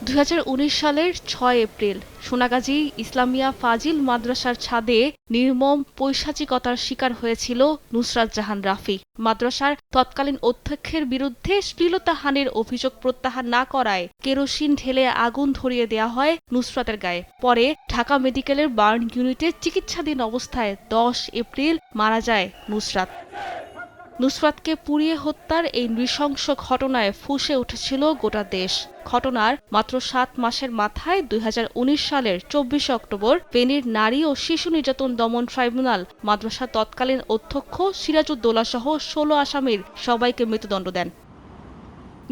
2019 সালের 6 এপ্রিল সোনাগাজী ইসলামিয়া ফাজিল মাদ্রাসার ছাদে নির্মম পৈশাচিকতার শিকার হয়েছিল নুসরাত জাহান রাফি। মাদ্রাসার তৎকালীন অধ্যক্ষের বিরুদ্ধে শ্লীলতাহানির অভিযোগ প্রত্যাহার না করায় কেরোসিন ঢেলে আগুন ধরিয়ে দেওয়া হয় নুসরাতের গায়ে। পরে ঢাকা মেডিকেলের বার্ন ইউনিটে চিকিৎসাধীন অবস্থায় 10 এপ্রিল মারা যায় নুসরাত। নুসরাতকে পুড়িয়ে হত্যার এই নৃশংস ঘটনায় ফুঁসে উঠেছিল গোটা দেশ। ঘটনার মাত্র 7 মাসের মাথায় 2019 সালের 24 অক্টোবর ফেনীর নারী ও শিশু নির্যাতন দমন ট্রাইব্যুনাল মাদ্রাসার তৎকালীন অধ্যক্ষ সিরাজউদ্দৌলা সহ 16 আসামির সবাইকে মৃত্যুদণ্ড দেন।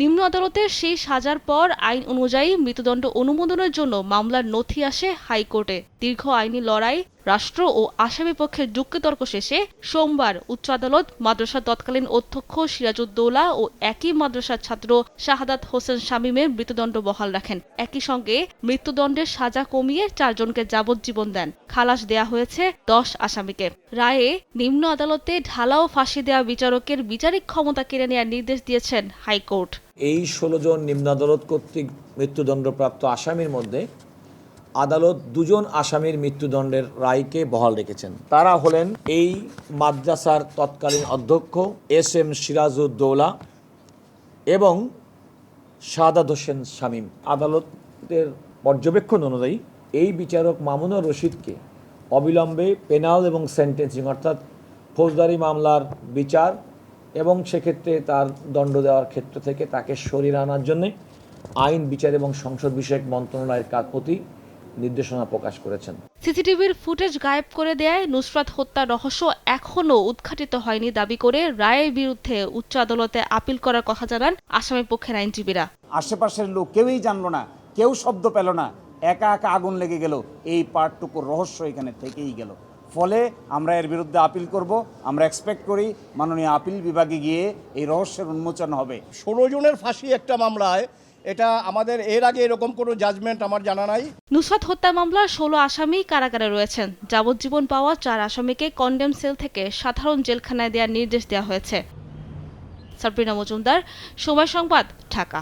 নিম্ন আদালতের সেই সাজার পর আইন অনুযায়ী মৃত্যুদণ্ড অনুমোদনের জন্য মামলার নথি আসে হাইকোর্টে। দীর্ঘ আইনি লড়াই, রাষ্ট্র ও আসামি পক্ষের যুক্তিতর্ক শেষে সোমবার উচ্চ আদালত মাদ্রাসার তৎকালীন অধ্যক্ষ সিরাজউদ্দৌলা ও একই মাদ্রাসার ছাত্র শাহাদাত হোসেন শামীমের মৃত্যুদণ্ড বহাল রাখেন। একই সঙ্গে মৃত্যুদণ্ডের সাজা কমিয়ে 4 জনকে যাবজ্জীবন দেন। খালাস দেয়া হয়েছে 10 আসামিকে। রায়ে নিম্ন আদালতে ঢালাও ফাঁসি দেওয়া বিচারকের বিচারিক ক্ষমতা কেড়ে নেওয়ার নির্দেশ দিয়েছেন হাইকোর্ট। এই 16 জন নিম্ন আদালত কর্তৃক মৃত্যুদণ্ডপ্রাপ্ত আসামির মধ্যে আদালত 2 জন আসামির মৃত্যুদণ্ডের রায়কে বহাল রেখেছেন। তারা হলেন এই মাদ্রাসার তৎকালীন অধ্যক্ষ SM সিরাজউদ্দৌলা এবং শাহাদাত হোসেন শামীম। আদালতের পর্যবেক্ষণ অনুযায়ী এই বিচারক মামুনুর রশিদকে অবিলম্বে পেনাল এবং সেন্টেন্সিং অর্থাৎ ফৌজদারি মামলার বিচার এবং সেক্ষেত্রে তার দণ্ড দেওয়ার ক্ষেত্র থেকে তাকে সরিয়ে আনার জন্য আইন, বিচার এবং সংসদ বিষয়ক মন্ত্রণালয়ের প্রতি নির্দেশনা প্রকাশ করেছেন। সিসিটিভির ফুটেজ গায়েব করে দেয় নুসরাত হত্যার রহস্য এখনও উদ্ঘাটিত হয়নি দাবি করে রায়ের বিরুদ্ধে উচ্চ আদালতে আপিল করার কথা জানান আসামি পক্ষের আইনজীবীরা। আশেপাশের লোক কেউই জানলো না, কেউ শব্দ পেল না, একা একা আগুন লেগে গেল। এই পার্টটুকুর রহস্য এখানে থেকেই গেল। ফলে আমরা এর বিরুদ্ধে আপিল করব। আমরা এক্সপেক্ট করি মাননীয় আপিল বিভাগে গিয়ে এই রহস্যের উন্মোচন হবে। 16 জনের ফাঁসি একটা মামলায়, এটা আমাদের এর আগে এরকম কোনো জাজমেন্ট আমার জানা নাই। নুসরাত হত্যা মামলার 16 আসামি কারাগারে রয়েছেন। যাবজ্জীবন পাওয়া 4 আসামিকে কন্ডেম সেল থেকে সাধারণ জেলখানায় দেওয়ার নির্দেশ দেওয়া হয়েছে। সাবরিনা মজুমদার, সময় সংবাদ, ঢাকা।